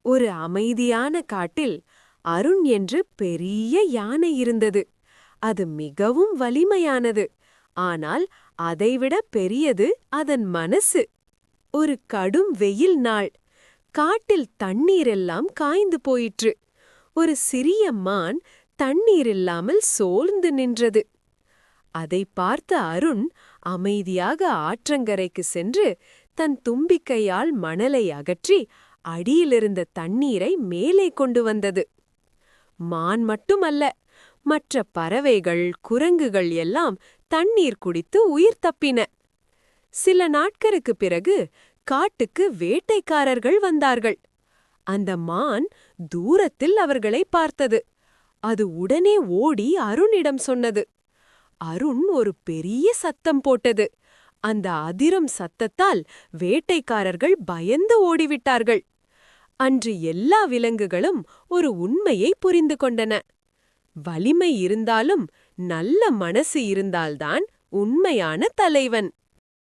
ஒரு அமைதியான காட்டில் அருண் என்று பெரிய யானை இருந்தது. அது மிகவும் வலிமையானது. ஆனால் அதைவிட பெரியது அதன் மனசு. ஒரு கடும் வெயில் நாள். காட்டில் தண்ணீரெல்லாம் காய்ந்து போயிற்று. ஒரு சிறிய மான் தண்ணீரில்லாமல் சோர்ந்து நின்றது. அதை பார்த்த அருண் அமைதியாக ஆற்றங்கரைக்கு சென்று தன் தும்பிக்கையால் மணலை அகற்றி அடியிலிருந்த தண்ணீரை மேலே கொண்டு வந்தது. மான் மட்டுமல்ல, மற்ற பறவைகள், குரங்குகள் எல்லாம் தண்ணீர் குடித்து உயிர் தப்பின. சில நாட்களுக்குப் பிறகு காட்டுக்கு வேட்டைக்காரர்கள் வந்தார்கள். அந்த மான் தூரத்தில் அவர்களை பார்த்தது. அது உடனே ஓடி அருணிடம் சொன்னது. அருண் ஒரு பெரிய சத்தம் போட்டது. அந்த அதிரும் சத்தத்தால் வேட்டைக்காரர்கள் பயந்து ஓடிவிட்டார்கள். அன்று எல்லா விலங்குகளும் ஒரு உண்மையை புரிந்து கொண்டன. வலிமை இருந்தாலும் நல்ல மனசு இருந்தால்தான் உண்மையான தலைவன்.